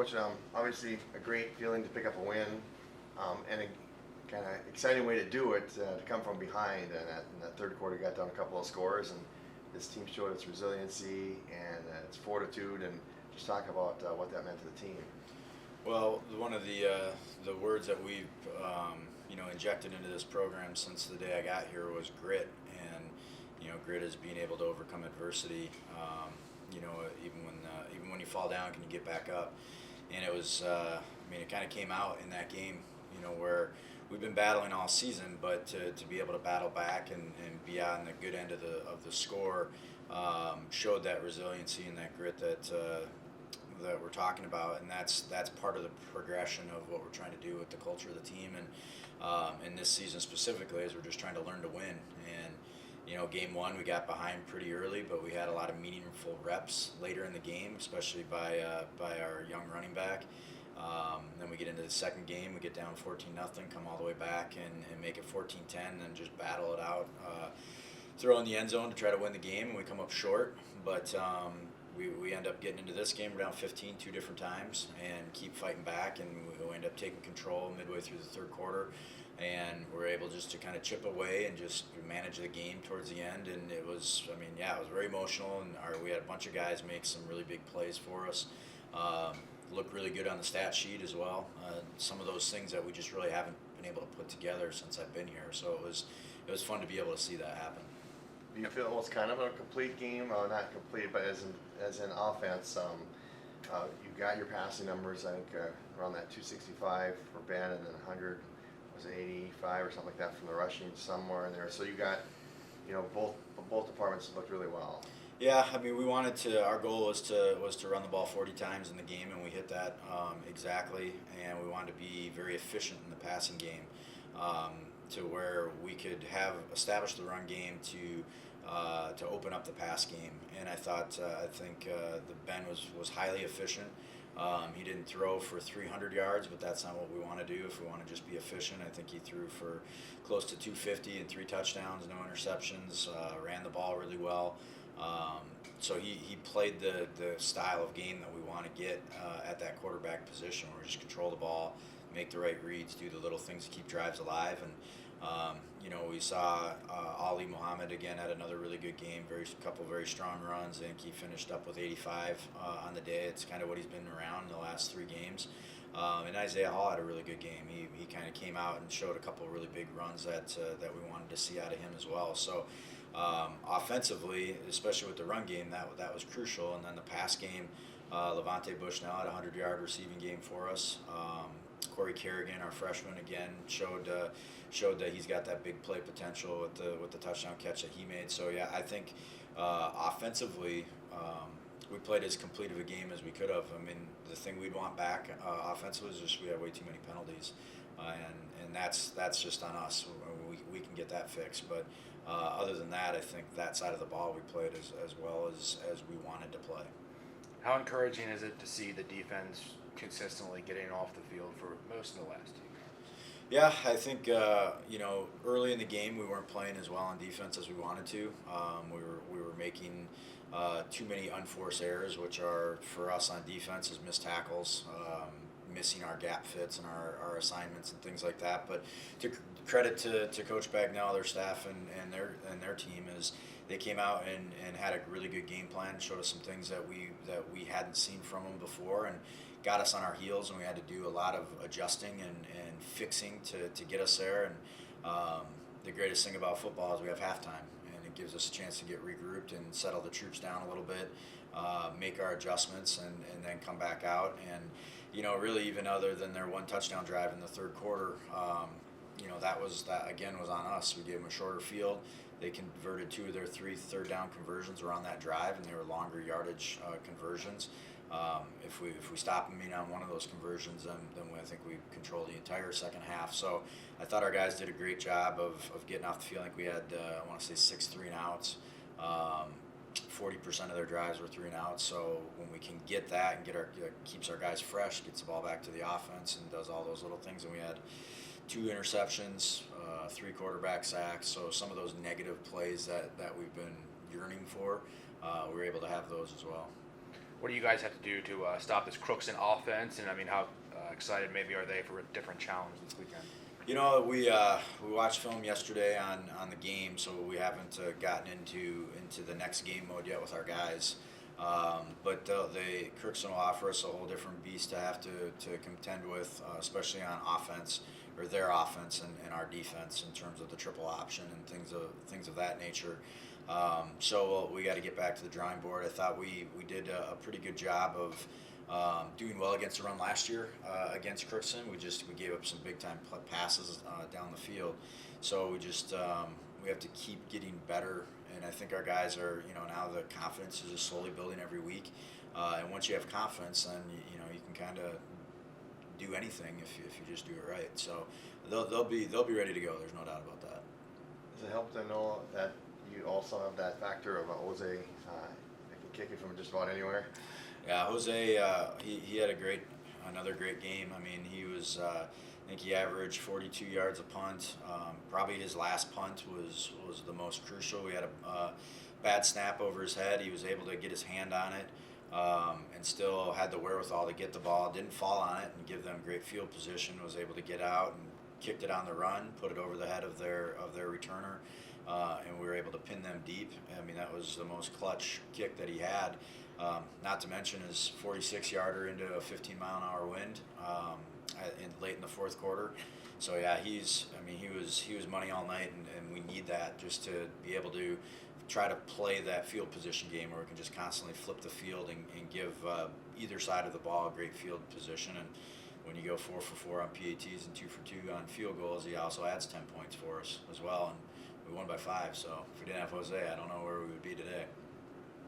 Coach, obviously a great feeling to pick up a win, and a kind of exciting way to do it, to come from behind. And in that third quarter, got down a couple of scores, and this team showed its resiliency and its fortitude. And just talk about what that meant to the team. Well, one of the words that we've injected into this program since the day I got here was grit, and grit is being able to overcome adversity. Even when you fall down, can you get back up? And it was, it kind of came out in that game, where we've been battling all season, but to be able to battle back and be on the good end of the score showed that resiliency and that grit that we're talking about, and that's part of the progression of what we're trying to do with the culture of the team, and in this season specifically, as we're just trying to learn to win. And game one we got behind pretty early, but we had a lot of meaningful reps later in the game, especially by our young running back. Then we get into the second game, we get down 14-0, come all the way back and make it 14-10, and just battle it out, throw in the end zone to try to win the game, and we come up short. But we end up getting into this game, we're down 15 two different times, and keep fighting back, and we end up taking control midway through the third quarter, and we're able just to kind of chip away and just manage the game towards the end. And it was, it was very emotional, and we had a bunch of guys make some really big plays for us. Look really good on the stat sheet as well. Some of those things that we just really haven't been able to put together since I've been here. So it was fun to be able to see that happen. Do you feel it was kind of a complete game? Not complete, but as in offense, you got your passing numbers, I think, around that 265 for Ben, and then 100, was it 85 or something like that from the rushing, somewhere in there. So you got, both departments looked really well. Yeah, we wanted to. Our goal was to run the ball 40 times in the game, and we hit that exactly. And we wanted to be very efficient in the passing game, to where we could have established the run game to open up the pass game. And I think the Ben was highly efficient. He didn't throw for 300 yards, but that's not what we want to do. If we want to just be efficient, I think he threw for close to 250 and 3 touchdowns, no interceptions. Ran the ball really well. So he played the style of game that we want to get at that quarterback position, where we just control the ball, make the right reads, do the little things to keep drives alive. And we saw Ali Muhammad again had another really good game, couple very strong runs, and he finished up with 85 on the day. It's kind of what he's been around in the last 3 games. And Isaiah Hall had a really good game. He kind of came out and showed a couple of really big runs that we wanted to see out of him as well. So offensively, especially with the run game, that was crucial. And then the pass game, Levante Bushnell had a 100-yard receiving game for us. Corey Kerrigan, our freshman, again showed that he's got that big play potential with the touchdown catch that he made. So yeah, I think offensively, we played as complete of a game as we could have. The thing we'd want back offensively is just we have way too many penalties, and that's just on us. We can get that fixed, but other than that, I think that side of the ball we played as well as we wanted to play. How encouraging is it to see the defense consistently getting off the field for most of the last 2 games? Yeah, I think early in the game we weren't playing as well on defense as we wanted to. We were making too many unforced errors, which are for us on defense is missed tackles, missing our gap fits and our assignments and things like that. But to credit to Coach Bagnell, their staff and their team is they came out and had a really good game plan, showed us some things that we hadn't seen from them before, and got us on our heels, and we had to do a lot of adjusting and fixing to get us there. And the greatest thing about football is we have halftime, and it gives us a chance to get regrouped and settle the troops down a little bit, make our adjustments, and then come back out. And really, even other than their 1 touchdown drive in the third quarter, that again was on us. We gave them a shorter field. They converted 2 of their 3 third down conversions were on that drive, and they were longer yardage conversions. If we stop them on one of those conversions, then I think we controlled the entire second half. So I thought our guys did a great job of getting off the field. I think we had, I want to say 6 3-and-outs. 40% of their drives were 3-and-outs. So when we can get that and keeps our guys fresh, gets the ball back to the offense, and does all those little things. And we had 2 interceptions, 3 quarterback sacks. So some of those negative plays that we've been yearning for, we were able to have those as well. What do you guys have to do to stop this Crookston offense? And I mean, how excited maybe are they for a different challenge this weekend? You know, we watched film yesterday on the game, so we haven't gotten into the next game mode yet with our guys. But Crookston will offer us a whole different beast to have to contend with, especially on offense, or their offense and our defense in terms of the triple option and things of that nature. So we got to get back to the drawing board. I thought we did a pretty good job of doing well against the run last year against Crookston. We gave up some big time passes down the field. So we have to keep getting better. And I think our guys are, now the confidence is just slowly building every week. And once you have confidence, then you can kind of do anything if you just do it right. So they'll be ready to go. There's no doubt about that. Does it help to know that you also have that factor of Jose that can kick it from just about anywhere? Yeah, Jose, he had another great game. I mean, he was, I think he averaged 42 yards a punt. Probably his last punt was the most crucial. We had a bad snap over his head. He was able to get his hand on it and still had the wherewithal to get the ball. Didn't fall on it and give them great field position. Was able to get out and kicked it on the run, put it over the head of their returner. And we were able to pin them deep. I mean, that was the most clutch kick that he had. Not to mention his 46-yarder into a 15-mile-an-hour wind late in the fourth quarter. So yeah, he was money all night, and we need that just to be able to try to play that field position game where we can just constantly flip the field and give either side of the ball a great field position. And when you go 4 for 4 on PATs and 2 for 2 on field goals, he also adds 10 points for us as well. And we won by 5. So if we didn't have Jose, I don't know where we would be today.